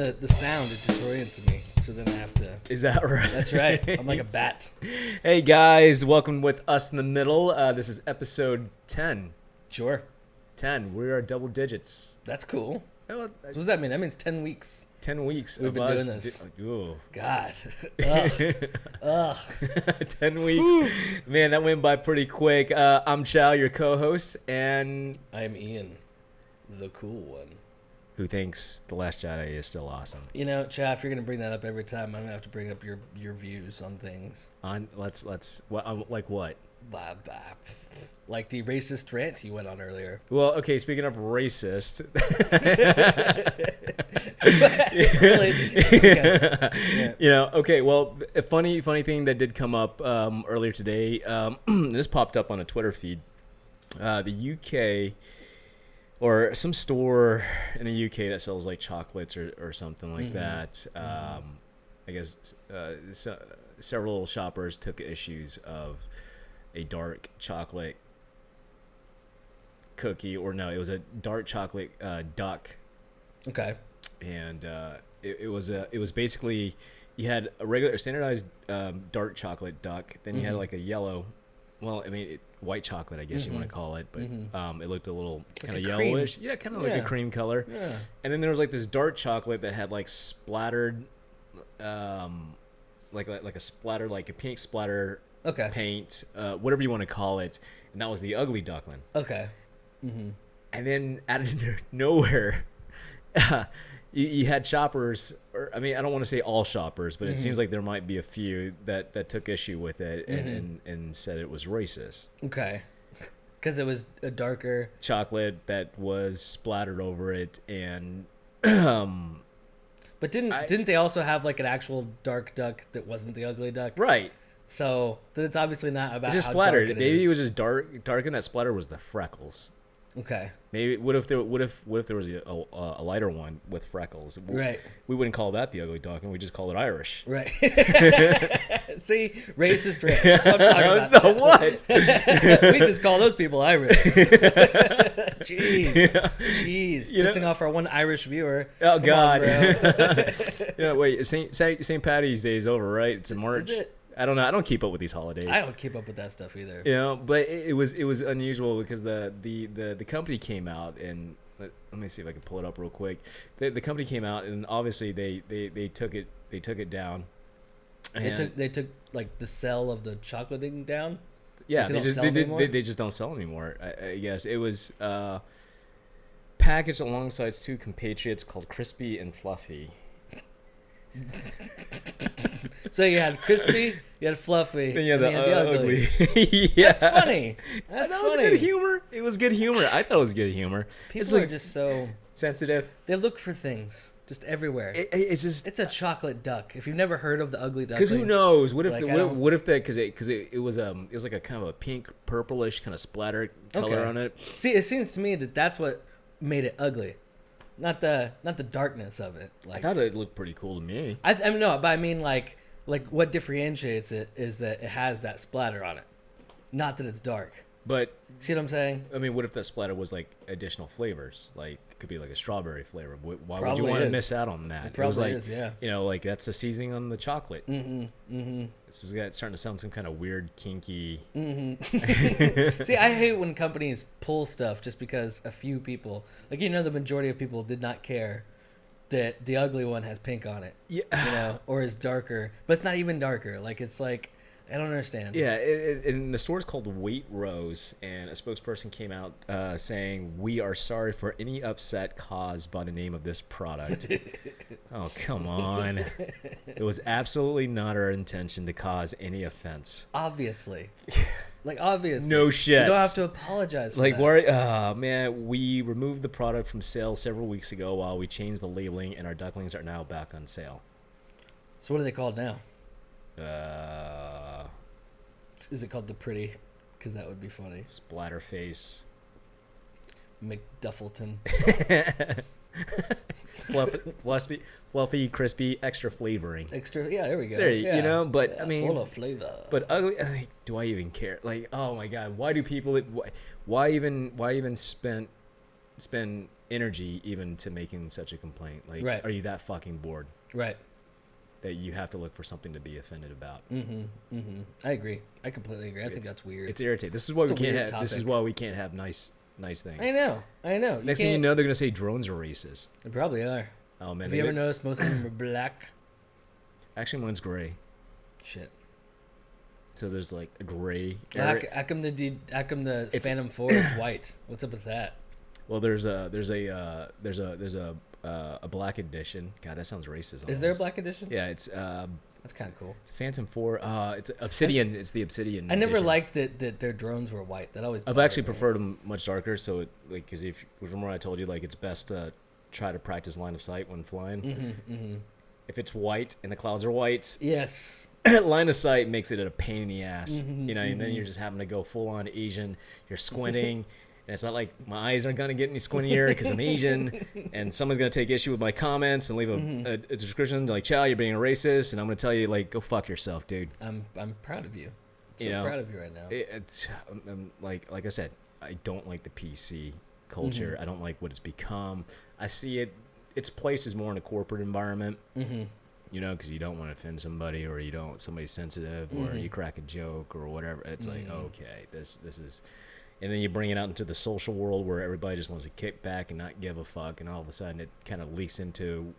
the sound, it disorients me. So then I have to... Is that right? That's right. I'm like a bat. Hey guys, welcome with us in the middle. This is episode 10. Sure. 10. We are double digits. That's cool. Oh, So what does that mean? That means 10 weeks. 10 weeks We've of been us. doing this. Ooh. God. Ugh. 10 weeks. Man, that went by pretty quick. I'm Chau, your co-host, and... I'm Ian, the cool one. who thinks The Last Jedi is still awesome. You know, Chad, if you're going to bring that up every time, I'm going to have to bring up your views on things. Let's like what? Blah, blah. Like the racist rant you went on earlier. Well, okay, speaking of racist. Really? Okay. Yeah. Okay, well, a funny thing that did come up earlier today, this popped up on a Twitter feed. The UK, or some store in the UK that sells like chocolates or something like that, I guess several shoppers took issues of a dark chocolate cookie, or no, it was a dark chocolate duck. Okay. And it was basically, you had a regular standardized dark chocolate duck, then you had like a yellow, well, I mean white chocolate, I guess you want to call it, but it looked a little kind of yellowish, kind of like a cream color. Yeah. And then there was like this dark chocolate that had like splattered, like a splatter, like a pink splatter. Okay. Paint, whatever you want to call it, and that was the ugly duckling. Okay. And then out of nowhere, you had shoppers, or I mean, I don't want to say all shoppers, but it seems like there might be a few that took issue with it and said it was racist. Okay. Because it was a darker chocolate that was splattered over it, and but didn't they also have like an actual dark duck that wasn't the ugly duck? Right. So it's obviously not about. It's just how splattered. Dark Maybe it was just dark, and that splatter was the freckles. Okay. Maybe what if there was a lighter one with freckles? Right. We wouldn't call that the ugly duckling. We just call it Irish. Right. See, racist race. That's what I'm talking about. So what? We just call those people Irish. Jeez. Pissing off our one Irish viewer. Oh Come God. On, bro. Wait. St. Patty's Day is over, right? It's in March. Is it? I don't know. I don't keep up with these holidays. I don't keep up with that stuff either. But it was unusual because the company came out, and let me see if I can pull it up real quick. The company came out, and obviously they took it down. They took like the sell of the chocolating down. Yeah, they just don't sell anymore. I guess it was packaged alongside two compatriots called Crispy and Fluffy. So you had crispy, you had fluffy, and you had the ugly. Yeah. That's funny. That's that funny. was good humor. It was good humor. I thought it was good humor. People are just so sensitive. They look for things just everywhere. It's a chocolate duck. If you've never heard of the ugly duck, because who knows? What if because it was like a kind of a pink purplish kind of splatter color on it. See, it seems to me that's what made it ugly. Not the darkness of it. Like, I thought it looked pretty cool to me. I mean, no, but I mean like what differentiates it is that it has that splatter on it, not that it's dark. But see what I'm saying? I mean, what if that splatter was like additional flavors? Like it could be like a strawberry flavor. Why probably would you want is. to miss out on that? It probably was like, is, yeah. Like that's the seasoning on the chocolate. This is starting to sound some kind of weird, kinky. See, I hate when companies pull stuff just because a few people, like the majority of people did not care that the ugly one has pink on it. Yeah. Or is darker, but it's not even darker. Like it's like. I don't understand. Yeah, and the store is called Waitrose, and a spokesperson came out saying, "We are sorry for any upset caused by the name of this product." Oh, come on. It was absolutely not our intention to cause any offense. Obviously. Obviously. No shit. You don't have to apologize for that. Man, we removed the product from sale several weeks ago while we changed the labeling, and our ducklings are now back on sale. So what are they called now? Is it called the Pretty? Because that would be funny. Splatterface. McDuffleton. fluffy, crispy, extra flavoring. Yeah, there we go. But yeah, I mean, full of flavor. But ugly. Do I even care? Like, oh my God, why do people? Why even spend energy even to making such a complaint. Like, right. Are you that fucking bored? Right. That you have to look for something to be offended about. I agree. I completely agree. I think that's weird. It's irritating. This is why we can't have. This is why we can't have nice things. I know. Next thing you know, they're gonna say drones are racist. They probably are. Oh man! Have you ever noticed most of them are black? Actually, one's gray. Shit. So there's like a gray. How come the Phantom 4 is white? What's up with that? Well, there's a black edition. God, that sounds racist. Almost. Is there a black edition? Yeah, it's that's kind of cool. It's Phantom 4. It's Obsidian. It's the Obsidian. I never edition. liked that their drones were white. That always. I've actually preferred them much darker. So because if remember I told you like it's best to try to practice line of sight when flying. If it's white and the clouds are white, yes, line of sight makes it a pain in the ass. And then you're just having to go full on Asian. You're squinting. And it's not like my eyes aren't going to get any squintier because I'm Asian and someone's going to take issue with my comments and leave a description like, Chau, you're being a racist. And I'm going to tell you, like, go fuck yourself, dude. I'm proud of you. I'm proud of you right now. It's like I said, I don't like the PC culture. I don't like what it's become. I see its place is more in a corporate environment, because you don't want to offend somebody or somebody's sensitive or you crack a joke or whatever. It's like, okay, this is... And then you bring it out into the social world where everybody just wants to kick back and not give a fuck. And all of a sudden it kind of leaks into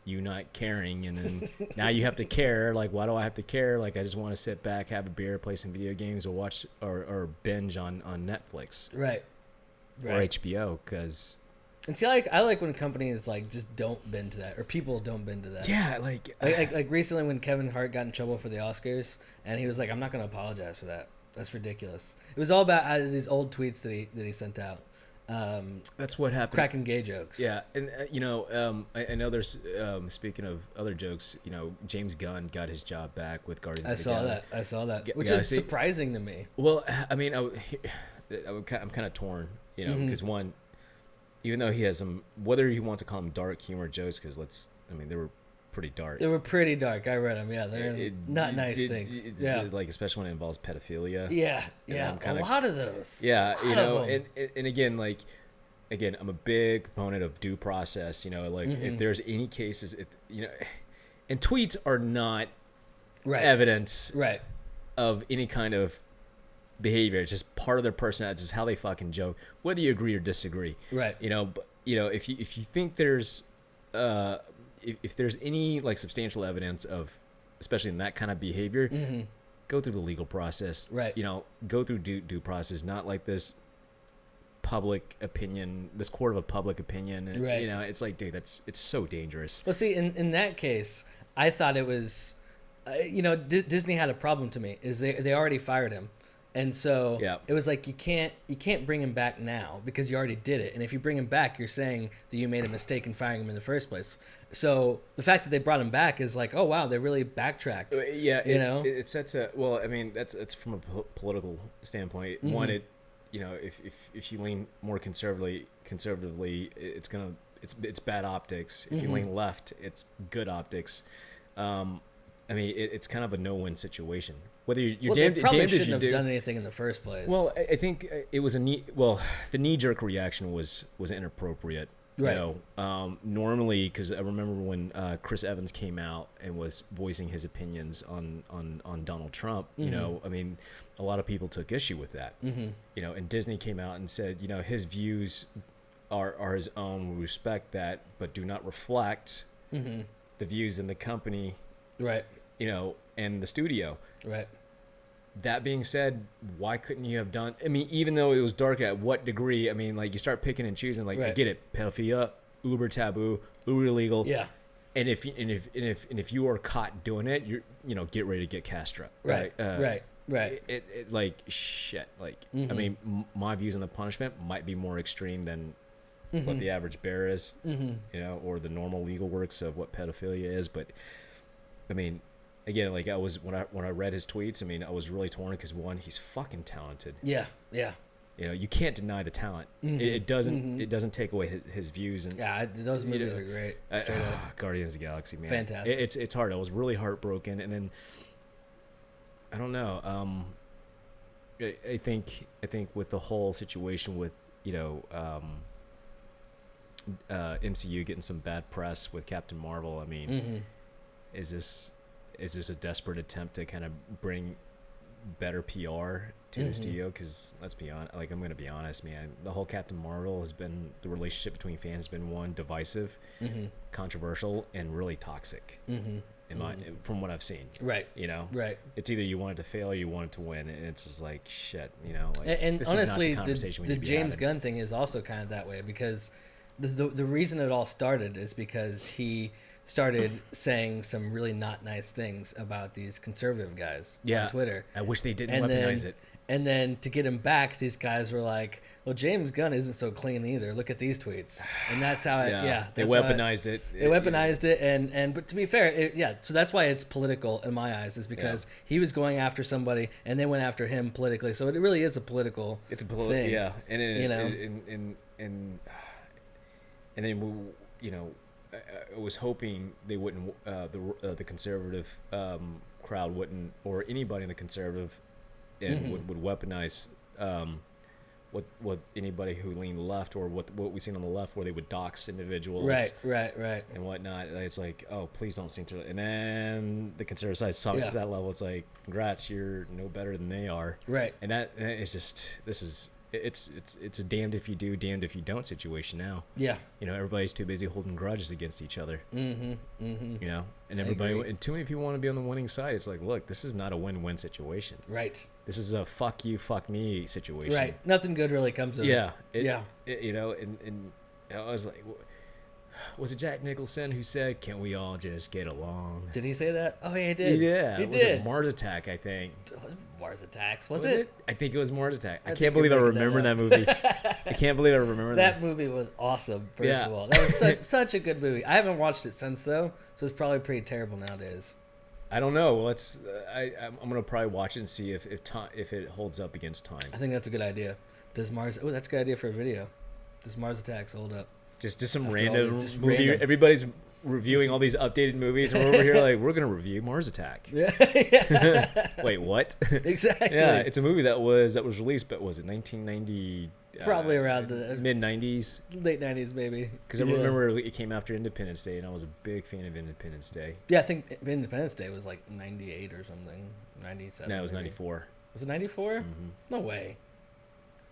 you not caring. And then now you have to care. Like, why do I have to care? Like, I just want to sit back, have a beer, play some video games or watch or binge on Netflix. Right. Or HBO. And see, I like when companies like just don't bend to that, or people don't bend to that. Yeah, like recently when Kevin Hart got in trouble for the Oscars, and he was like, "I'm not going to apologize for that. That's ridiculous." It was all about these old tweets that he sent out. That's what happened. Cracking gay jokes. Yeah, and I know there's speaking of other jokks, James Gunn got his job back with Guardians. I saw that, which is surprising to me. Well, I mean, I'm kind of torn, because one. Even though he has some, whether he wants to call them dark humor jokes, because they were pretty dark. They were pretty dark. I read them. Yeah, they're not nice things. Like especially when it involves pedophilia. Yeah. A lot of those. Yeah, and again, I'm a big proponent of due process. If there's any cases, and tweets are not evidence of any kind of behavior. It's just part of their personality. It's just how they fucking joke, whether you agree or disagree. Right. But if you think there's if there's any like substantial evidence of, especially in that kind of behavior, go through the legal process. Right. Go through due process, not like this public opinion, this court of a public opinion. And, it's like, dude, it's so dangerous. Well, see, in that case, I thought it was, Disney had a problem to me. Is they already fired him. And so it was like you can't bring him back now because you already did it. And if you bring him back, you're saying that you made a mistake in firing him in the first place. So the fact that they brought him back is like, oh wow, they really backtracked. Yeah, it sets a that's from a political standpoint. One, if you lean more conservatively, it's bad optics. If you lean left, it's good optics. It's kind of a no-win situation. Whether you're damned if you shouldn't have done anything in the first place. Well, I think it was the knee-jerk reaction was inappropriate. Right. Normally, because I remember when Chris Evans came out and was voicing his opinions on Donald Trump. A lot of people took issue with that. And Disney came out and said, his views are his own. We respect that, but do not reflect the views in the company. Right. And the studio. Right. That being said, why couldn't you have done? Even though it was dark, at what degree? You start picking and choosing. Like, I get it, pedophilia, uber taboo, uber illegal. Yeah. And if you are caught doing it, you're get ready to get castrated. Right. Right. It like shit. Like my views on the punishment might be more extreme than what the average bear is. Or the normal legal works of what pedophilia is, but. Again, like when I read his tweets, I was really torn because one, he's fucking talented. Yeah. You can't deny the talent. It doesn't take away his views. And those movies are great. Guardians of the Galaxy, man, fantastic. It's hard. I was really heartbroken, and then I don't know. I think with the whole situation with MCU getting some bad press with Captain Marvel. I mean, is this a desperate attempt to kind of bring better PR to the studio? Because let's be honest, like, I'm gonna be honest, man, the whole Captain Marvel has been, the relationship between fans has been one, divisive, controversial, and really toxic. From what I've seen, right? You know, right? It's either you want it to fail or you want it to win, and it's just like shit, you know. Like, and this honestly, is not the conversation the James Gunn thing is also kind of that way, because the reason it all started is because he started saying some really not nice things about these conservative guys on Twitter. I wish they didn't weaponize it. And then to get him back, these guys were like, well, James Gunn isn't so clean either. Look at these tweets. And that's how it, they weaponized it. They weaponized it. And but to be fair, so that's why it's political in my eyes, is because he was going after somebody and they went after him politically. So it really is a political thing. Yeah. And you know? And then, you know, I was hoping they wouldn't, the conservative crowd wouldn't, or anybody in the conservative would weaponize what anybody who leaned left, or what we've seen on the left, where they would dox individuals, right, and whatnot. It's like, oh, please don't seem to. And then the conservative side saw it to that level. It's like, congrats, you're no better than they are, right? And that is just, it's a damned if you do, damned if you don't situation now. Yeah. You know, everybody's too busy holding grudges against each other. You know, and and too many people want to be on the winning side. It's like, look, this is not a win-win situation. Right. This is a fuck you, fuck me situation. Right. Nothing good really comes of it. You know, and I was like, was it Jack Nicholson who said, "Can't we all just get along?" Did he say that? Oh, yeah, he did. Yeah, he did. Mars Attack, I think. Mars Attacks, was it? I think it was Mars Attack. I can't believe I remember that movie. I can't believe I remember that. That movie was awesome. First of all, that was such a good movie. I haven't watched it since though, so it's probably pretty terrible nowadays. I don't know. Let's. I'm gonna probably watch it and see if it holds up against time. I think that's a good idea. Does Mars? Oh, that's a good idea for a video. Does Mars Attacks hold up? Just some random movie. Everybody's reviewing all these updated movies, and we're over here like, we're gonna review Mars Attack. Wait, what? Exactly. Yeah, it's a movie that was released, but was it 1990? Probably around the mid 90s, late 90s, maybe. Because I remember it came after Independence Day, and I was a big fan of Independence Day. Yeah, I think Independence Day was like 98 or something, 97. No, it was 94. Was it 94? No way.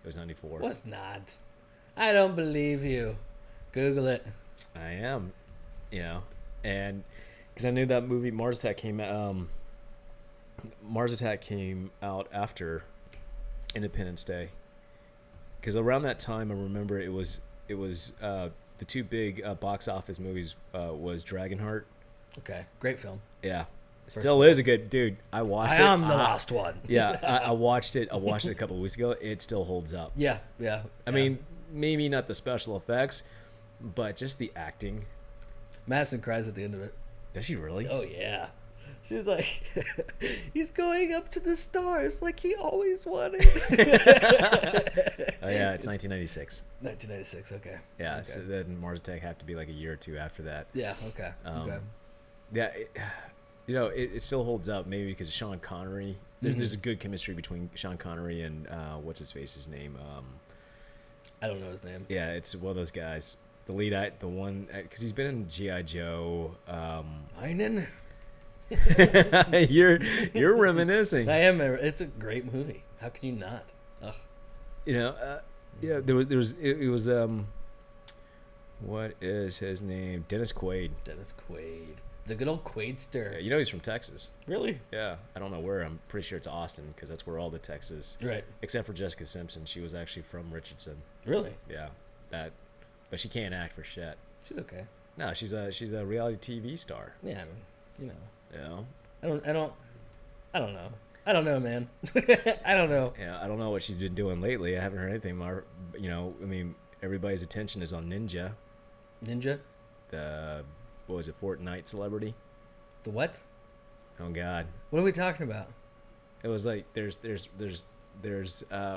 It was 94. It was not. I don't believe you. Google it. I am, you know, and because I knew that movie Mars Attack came out after Independence Day. Because around that time, I remember it was the two big box office movies was Dragonheart. Okay, great film. Yeah, still is a good dude. I watched it. I am the last one. Yeah, I watched it. I watched it a couple of weeks ago. It still holds up. Yeah. I mean, maybe not the special effects, but just the acting. Madison cries at the end of it. Does she really? Oh yeah. She's like, he's going up to the stars like he always wanted. Oh yeah, it's 1996. 1996, okay. Yeah, okay. So then Mars Attack have to be like a year or two after that. Yeah, okay. Yeah, you know, it still holds up, maybe because of Sean Connery. There's a good chemistry between Sean Connery and what's his name? I don't know his name. Yeah, it's one of those guys. The lead, the one, because he's been in G.I. Joe. Einen? You're reminiscing. I am. It's a great movie. How can you not? Ugh. You know, there was what is his name? Dennis Quaid. Dennis Quaid, the good old Quaidster. Yeah, you know he's from Texas. Really? Yeah, I don't know where. I'm pretty sure it's Austin because that's where all the Texas. Right. Except for Jessica Simpson, she was actually from Richardson. Really? Yeah, that, but she can't act for shit. She's okay. No, she's a reality TV star. Yeah, I mean, you know. Yeah. I don't know. I don't know, man. I don't know. Yeah, I don't know what she's been doing lately. I haven't heard anything more. You know, I mean, everybody's attention is on Ninja. Ninja? The, what was it, Fortnite celebrity? The what? Oh God. What are we talking about? It was like there's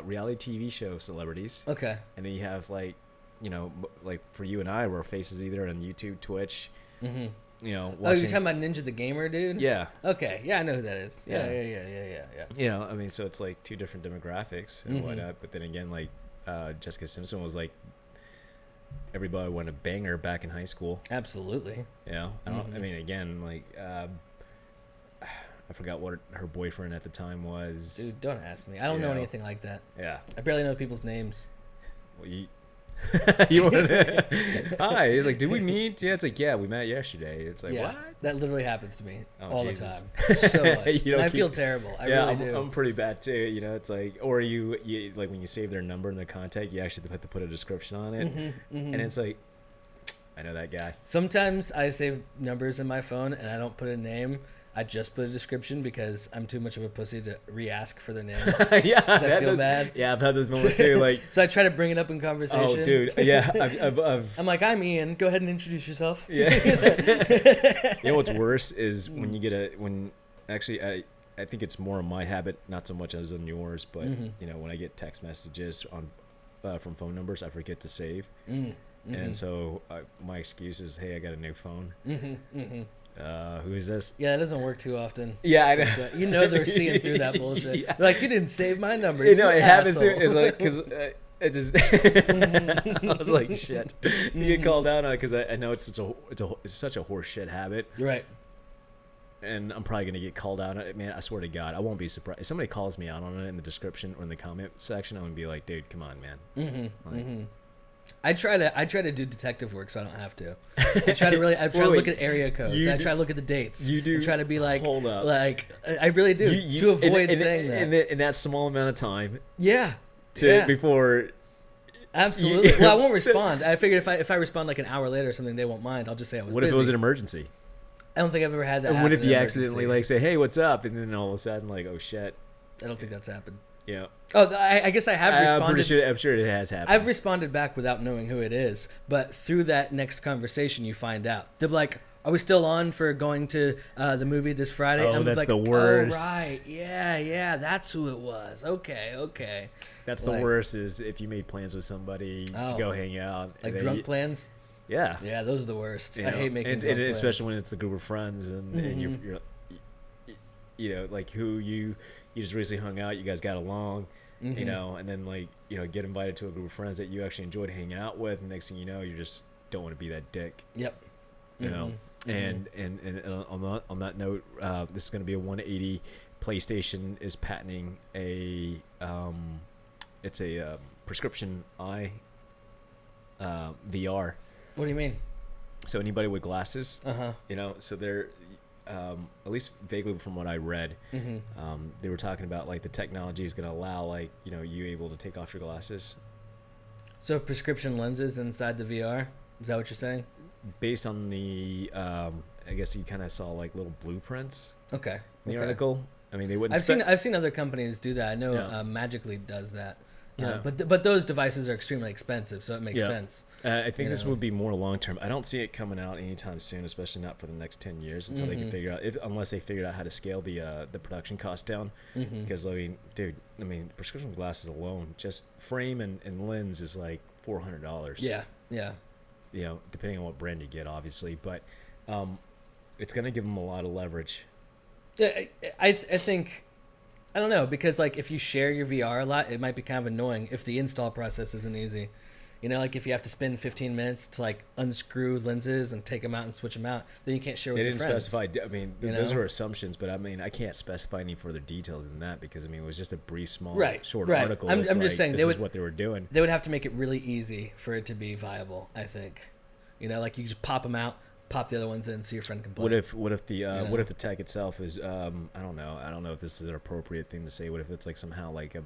reality TV show celebrities. Okay. And then you have like, you know, like for you and I, we're faces either on YouTube, Twitch. Mm-hmm. You know, watching. Oh, you're talking about Ninja the Gamer, dude? Yeah. Okay. Yeah, I know who that is. Yeah. You know, I mean, so it's like two different demographics and whatnot. But then again, like Jessica Simpson was like everybody wanted a banger back in high school. Absolutely. You know, I mean, again, like, I forgot what her boyfriend at the time was. Dude, don't ask me. I don't know anything like that. Yeah. I barely know people's names. Well, you want to? Hi. He's like, did we meet? Yeah. It's like, yeah, we met yesterday. It's like, what? That literally happens to me all Jesus. the time. So much. And I feel terrible. I really do. I'm pretty bad too. You know, it's like, or you like when you save their number and their contact, you actually have to put a description on it, and it's like, I know that guy. Sometimes I save numbers in my phone and I don't put a name. I just put a description because I'm too much of a pussy to re-ask for their name. Yeah, I feel bad. Yeah, I've had those moments too. Like, so I try to bring it up in conversation. Oh, dude, yeah, I've I'm like, I'm Ian. Go ahead and introduce yourself. Yeah. You know what's worse is when you get actually I think it's more of my habit, not so much as on yours, but you know, when I get text messages on from phone numbers, I forget to save, and so my excuse is, hey, I got a new phone. Who is this? Yeah, that doesn't work too often. Yeah, I know. But, you know they're seeing through that bullshit. Yeah. Like, you didn't save my number. You know, it happens too. It's like, because it just, I was like, shit. You get called out on it because I know it's such a horse shit habit. Right. And I'm probably gonna get called out on it. Man, I swear to God, I won't be surprised if somebody calls me out on it in the description or in the comment section. I'm gonna be like, dude, come on, man. I try to do detective work so I don't have to. I try to look at area codes. I try to look at the dates. You do. I try to be like, hold up. Like, I really do to avoid saying that. In that small amount of time. Yeah. Before. Absolutely. Well, I won't respond. I figured if I respond like an hour later or something, they won't mind. I'll just say I was busy. What if it was an emergency? I don't think I've ever had that. And what if you accidentally like say, hey, what's up? And then all of a sudden, like, oh shit. I don't think that's happened. Yeah. Oh, I guess I have responded. I'm sure it has happened. I've responded back without knowing who it is, but through that next conversation, you find out. They're like, "Are we still on for going to the movie this Friday?" Oh, that's like, the worst. Oh, right. Yeah, that's who it was. Okay. That's the worst is if you made plans with somebody to go hang out. Like drunk plans? Yeah. Yeah, those are the worst. You I know, hate making and drunk plans. especially when it's a group of friends and you're you know, like who you just recently hung out, you guys got along, you know, and then like, you know, get invited to a group of friends that you actually enjoyed hanging out with, and next thing you know, you just don't want to be that dick. Yep. You know, and on that note, this is going to be a 180. PlayStation is patenting a it's a prescription eye VR. What do you mean? So anybody with glasses, you know, so they're at least vaguely from what I read, they were talking about like the technology is going to allow like, you know, you able to take off your glasses. So prescription lenses inside the VR? Is that what you're saying? Based on the, I guess you kind of saw like little blueprints. Okay. In the article. I mean, they wouldn't. I've seen other companies do that. I know Magically does that. But those devices are extremely expensive, so it makes sense. I think this would be more long term. I don't see it coming out anytime soon, especially not for the next 10 years until they can figure out, unless they figure out how to scale the production cost down. Because I mean, dude, prescription glasses alone, just frame and lens is like $400. Yeah. You know, depending on what brand you get, obviously, but it's gonna give them a lot of leverage. Yeah, I think. I don't know, because like if you share your VR a lot, it might be kind of annoying if the install process isn't easy. You know, like if you have to spend 15 minutes to like unscrew lenses and take them out and switch them out, then you can't share with your friends. They didn't specify. I mean, those are assumptions, but I mean, I can't specify any further details than that because I mean, it was just a brief, small, short article. I'm just saying this is what they were doing. They would have to make it really easy for it to be viable. I think, you know, like you just pop them out. Pop the other ones in so your friend can play. What if the tech itself is I don't know if this is an appropriate thing to say. What if it's like somehow like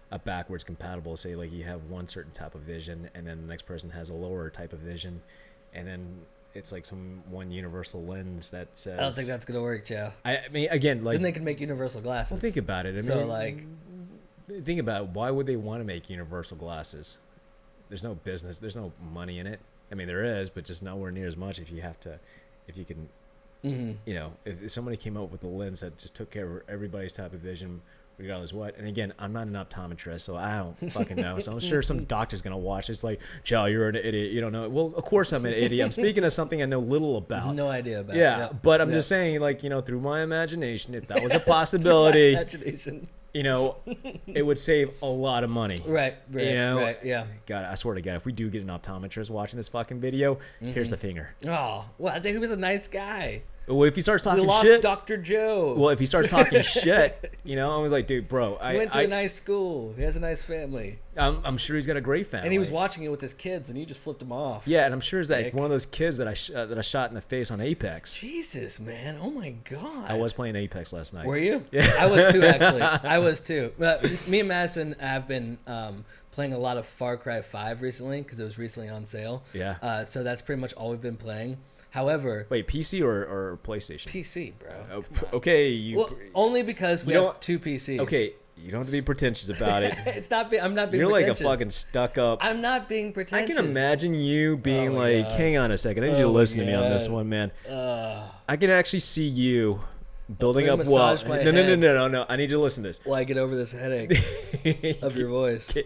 a backwards compatible, say like you have one certain type of vision and then the next person has a lower type of vision, and then it's like one universal lens that says. I don't think that's gonna work, Chau. I mean, again, like then they can make universal glasses. Well, think about it. Think about it. Why would they want to make universal glasses? There's no business. There's no money in it. I mean, there is, but just nowhere near as much if you can, you know, if somebody came up with a lens that just took care of everybody's type of vision, regardless what. And again, I'm not an optometrist, so I don't fucking know. So I'm sure some doctor's gonna watch. It's like, Chau, you're an idiot. You don't know. Well, of course I'm an idiot. I'm speaking of something I know little about. No idea about. Yeah, Yep. but I'm just saying, like, through my imagination, if that was a possibility, it would save a lot of money. Right. Right. Yeah. God, I swear to God, if we do get an optometrist watching this fucking video, here's the finger. Oh, well, he was a nice guy. Well, if he starts talking we lost shit, Dr. Joe. Well, if he starts talking shit, I was like, dude, bro, he went to a nice school. He has a nice family. I'm sure he's got a great family. And he was watching it with his kids, and you just flipped him off. Yeah, and I'm sure it's like one of those kids that I shot in the face on Apex. Jesus, man! Oh my God! I was playing Apex last night. Were you? Yeah, I was too. Actually, I was too. Me and Madison have been playing a lot of Far Cry 5 recently because it was recently on sale. Yeah. So that's pretty much all we've been playing. However, wait, PC or PlayStation? PC, bro. Oh, okay, only because we have two PCs. Okay, you don't have to be pretentious about it. It's not. I'm not being. You're pretentious. like a fucking stuck up. I'm not being pretentious. I can imagine you being like, God. Hang on a second, I need you to listen to me on this one, man. I can actually see you building up. Well, no. I need you to listen to this. While I get over this headache of your voice.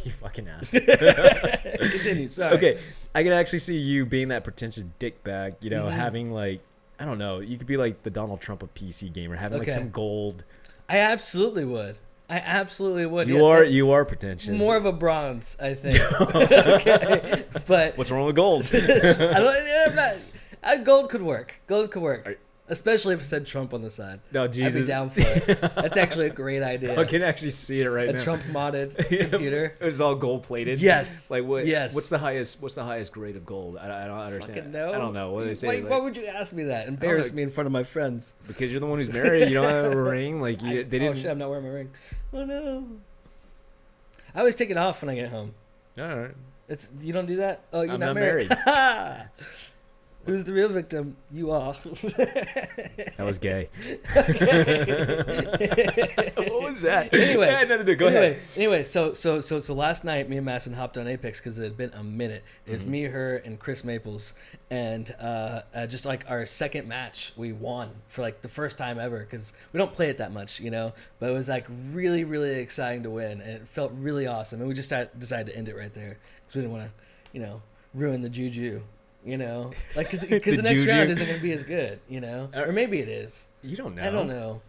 You fucking ass. Continue. Sorry. Okay, I can actually see you being that pretentious dickbag. Having like, I don't know. You could be like the Donald Trump of PC gamer, having like some gold. I absolutely would. You are pretentious. More of a bronze, I think. Okay, but what's wrong with gold? Gold could work. Especially if it said Trump on the side. No, Jesus. I'd be down for it. That's actually a great idea. I can actually see it right now. A Trump modded computer. It's all gold plated. Yes. Like what? Yes. What's the highest grade of gold? I don't understand. I don't know. What do they say? Why would you ask me that? Embarrass me in front of my friends. Because you're the one who's married. You don't have a ring. Like they didn't. Oh shit! I'm not wearing my ring. Oh no. I always take it off when I get home. All right. You don't do that? Oh, you're I'm not married. Who's the real victim? You are. That was gay. What was that? Anyway, yeah, nothing to do. Go ahead. Anyway, so last night, me and Madison hopped on Apex because it had been a minute. It was me, her, and Chris Maples, and just like our second match, we won for like the first time ever because we don't play it that much, But it was like really, really exciting to win, and it felt really awesome. And we just decided to end it right there because we didn't want to, ruin the juju. Like because the next round isn't going to be as good, or maybe it is. You don't know. I don't know.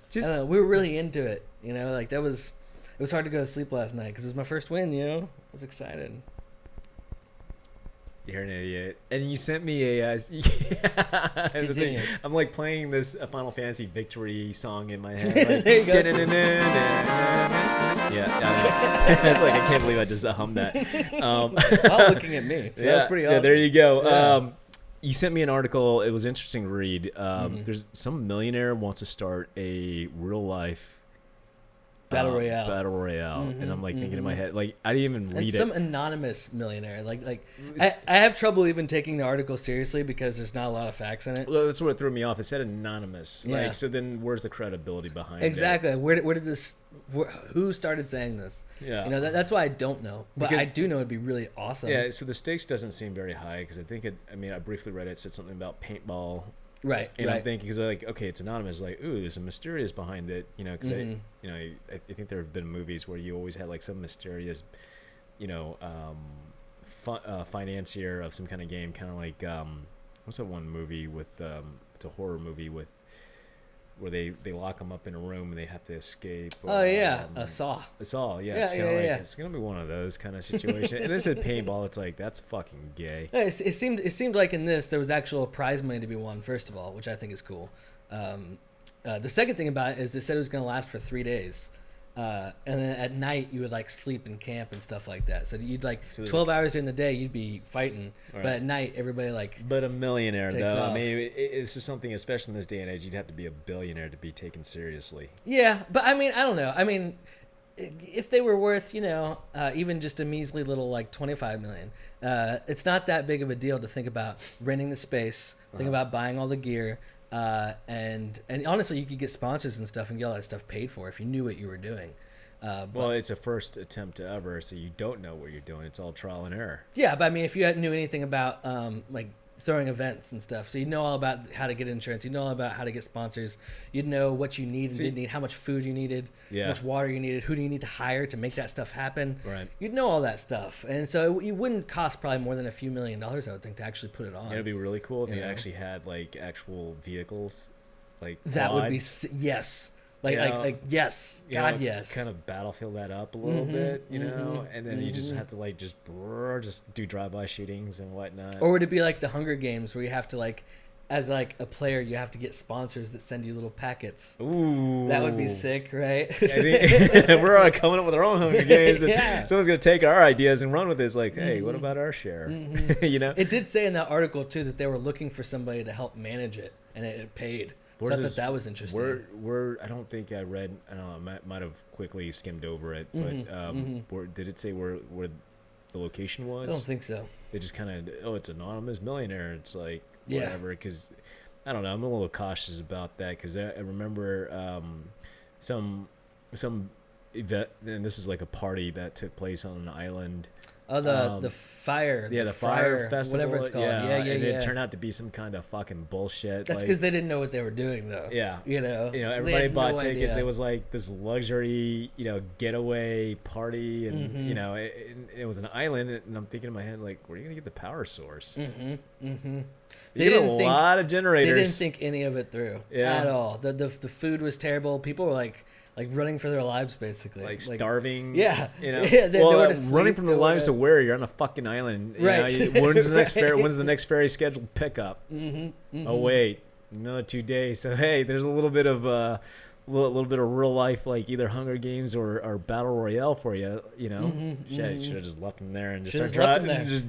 We were really into it, like it was hard to go to sleep last night because it was my first win, I was excited. You're an idiot. And you sent me a I'm like playing this Final Fantasy victory song in my head. Like, there you go. Yeah, it's like I can't believe I just hummed that. While looking at me, so that was pretty awesome. Yeah, there you go. Yeah. You sent me an article. It was interesting to read. There's some millionaire wants to start a real life Battle Royale. And I'm like thinking in my head, like I didn't even read it. Some anonymous millionaire. Like I have trouble even taking the article seriously because there's not a lot of facts in it. Well, that's what threw me off. It said anonymous. Yeah. Like, so then where's the credibility behind it? Exactly. Where did this? Who started saying this? Yeah. That's why I don't know. But I do know it'd be really awesome. Yeah. So the stakes doesn't seem very high because I think I briefly read it. It said something about paintball. Right. And I'm thinking, because like, okay, it's anonymous. Like, ooh, there's a mysterious behind it. Because I think there have been movies where you always had like some mysterious, financier of some kind of game, kind of like what's that one movie with it's a horror movie with where they lock them up in a room and they have to escape. A Saw. A Saw, yeah. It's kind of like it's gonna be one of those kind of situations. And it said paintball. It's like that's fucking gay. Yeah, it seemed like in this there was actual prize money to be won. First of all, which I think is cool. The second thing about it is they said it was gonna last for 3 days. And then at night you would like sleep in camp and stuff like that. So you'd 12 hours during the day you'd be fighting, right. But at night everybody But a millionaire though, off. I mean, this is something, especially in this day and age, you'd have to be a billionaire to be taken seriously. Yeah, but I don't know. If they were worth, even just a measly little like 25 million, it's not that big of a deal to think about renting the space, think about buying all the gear. And honestly, you could get sponsors and stuff and get all that stuff paid for if you knew what you were doing. Well, it's a first attempt to ever, so you don't know what you're doing. It's all trial and error. Yeah, but if you knew anything about like throwing events and stuff. So you know all about how to get insurance. You know all about how to get sponsors. You'd know what you need and didn't need, how much food you needed, how much water you needed, who do you need to hire to make that stuff happen. Right. You'd know all that stuff. And so it wouldn't cost probably more than a few $1 million, I would think, to actually put it on. It'd be really cool if you actually had like actual vehicles, like that quads. Would be yes. Like yes, God, yes. Kind of battlefield that up a little bit, you know, and then you just have to like just do drive-by shootings and whatnot. Or would it be like the Hunger Games where you have to like, as like a player, you have to get sponsors that send you little packets? Ooh, that would be sick, right? I think we're all coming up with our own Hunger Games, and someone's gonna take our ideas and run with it. It's like, hey, what about our share? You know, it did say in that article too that they were looking for somebody to help manage it, and it paid. So I thought that was interesting. I don't think I read. I don't know. I might have quickly skimmed over it, but did it say where the location was? I don't think so. They just kind of, it's anonymous millionaire. It's like whatever. Because I don't know. I'm a little cautious about that because I remember some event, and this is like a party that took place on an island. Oh, the fire. Yeah, the fire festival. Whatever it's called. Yeah. And it turned out to be some kind of fucking bullshit. That's because they didn't know what they were doing, though. Yeah. You know, everybody bought tickets. It was like this luxury, getaway party. And, it was an island. And I'm thinking in my head, like, where are you going to get the power source? They get a lot of generators. They didn't think any of it through at all. The food was terrible. People were like running for their lives, basically. Like starving. Yeah. Running from their lives to where? You're on a fucking island. Right. When's the next ferry scheduled pickup? Oh, wait. Another 2 days. So, hey, there's a little bit of real life, like either Hunger Games or Battle Royale for you, Shit, should have just left them there and just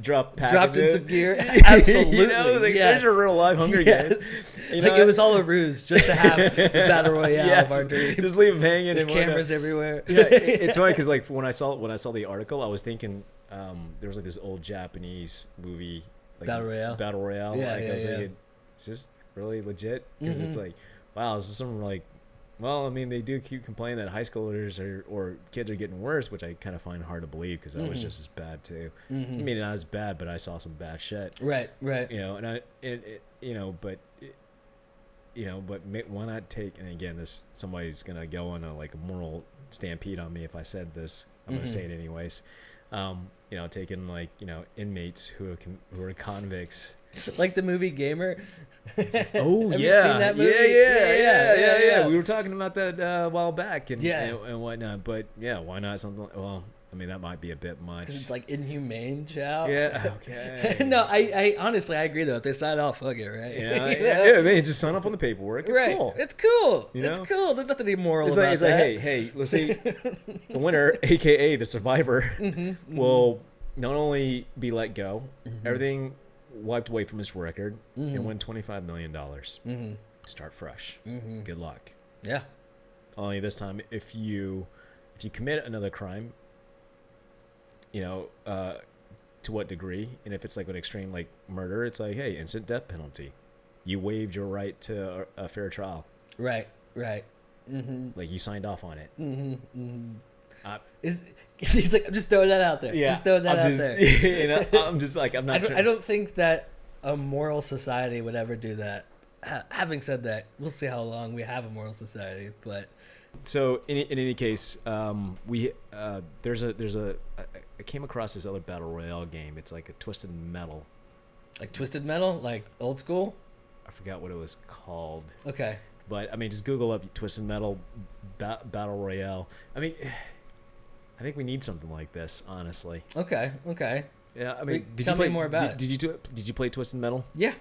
dropped in some gear. Absolutely. There's your real life Hunger Games. It was all a ruse just to have the Battle Royale of our dreams. Just leave them hanging. There's cameras everywhere. It's funny because like when I saw the article, I was thinking there was like this old Japanese movie, like Battle Royale. Yeah, I was thinking, is this really legit? Because it's like, wow, this is something like. Well, I mean, they do keep complaining that high schoolers or kids are getting worse, which I kind of find hard to believe because that was just as bad too. I mean, not as bad, but I saw some bad shit. Right. But why not take? And again, somebody's gonna go on a moral stampede on me if I said this. I'm gonna say it anyways. Taking inmates who are convicts. Like the movie Gamer. Oh, Have you seen that movie? Yeah. We were talking about that a while back and whatnot. But yeah, why not something? Well, I mean, that might be a bit much. Because it's like inhumane, Chau. Yeah. Okay. No, I honestly I agree though. If they sign off, fuck it, right? Yeah. I mean, just sign up on the paperwork. It's cool. It's cool. It's cool. There's nothing immoral about that. It's like, hey, let's see, the winner, aka the survivor, will not only be let go, everything wiped away from his record, and win $25 million. Start fresh. Good luck. Yeah. Only this time, if you commit another crime, to what degree, and if it's like an extreme like murder, it's like, hey, instant death penalty. You waived your right to a fair trial. Right. Like you signed off on it. He's like, I'm just throwing that out there. Just throwing that out there. I'm just like, I'm not. I don't think that a moral society would ever do that. Having said that, we'll see how long we have a moral society. But so in any case, I came across this other battle royale game. It's like a Twisted Metal. Like Twisted Metal, like old school. I forgot what it was called. Okay. But I mean, just Google up Twisted Metal battle royale. I mean, I think we need something like this, honestly. Okay. Yeah, I mean, tell me more about it. Did you play Twisted Metal? Yeah.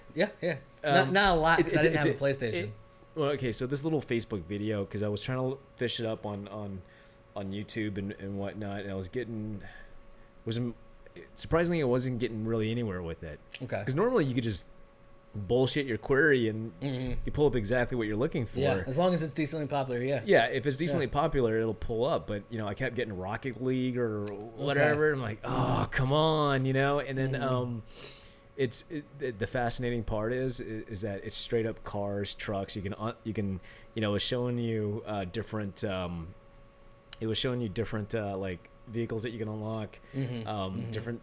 Not a lot because I didn't have a PlayStation. Well, okay, so this little Facebook video, because I was trying to fish it up on YouTube and whatnot, and I was surprisingly I wasn't getting really anywhere with it. Okay. Because normally you could just bullshit your query and you pull up exactly what you're looking for. Yeah, as long as it's decently popular, Yeah, if it's decently popular, it'll pull up. But, I kept getting Rocket League or whatever. Okay. I'm like, oh, come on, And then the fascinating part is that it's straight up cars, trucks. You can it was showing you different like vehicles that you can unlock, different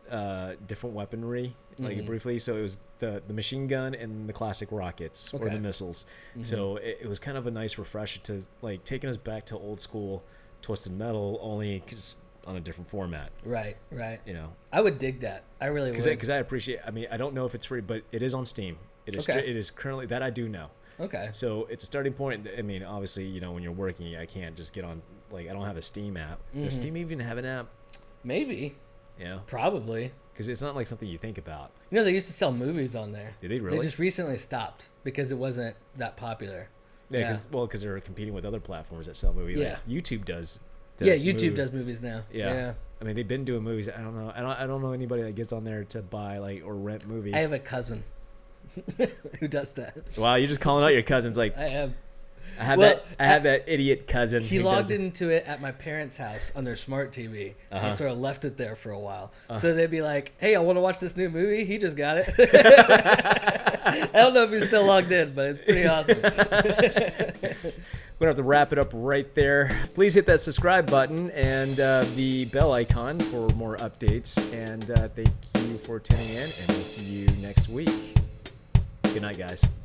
weaponry, like briefly. So it was the machine gun and the classic rockets or the missiles. So it was kind of a nice refresher to like taking us back to old school Twisted Metal, only just on a different format. Right. You know, I would dig that. I really would. Because I appreciate. I mean, I don't know if it's free, but it is on Steam. It is. It is currently, that I do know. Okay. So it's a starting point. I mean, obviously, you know, when you're working, I can't just get on. Like, I don't have a Steam app. Does Steam even have an app? Maybe. Yeah. Because it's not like something you think about. You know, they used to sell movies on there. Did they really? They just recently stopped because it wasn't that popular. Yeah. Because they're competing with other platforms that sell movies. Yeah. Like YouTube does. YouTube does movies now. Yeah. I mean, they've been doing movies. I don't know. I don't know anybody that gets on there to buy like or rent movies. I have a cousin who does that. Wow, you're just calling out your cousins. Like I have that idiot cousin. He logged into it at my parents' house on their smart TV. And sort of left it there for a while. So they'd be like, "Hey, I want to watch this new movie." He just got it. I don't know if he's still logged in, but it's pretty awesome. We're going to have to wrap it up right there. Please hit that subscribe button and the bell icon for more updates. And thank you for tuning in, and we'll see you next week. Good night, guys.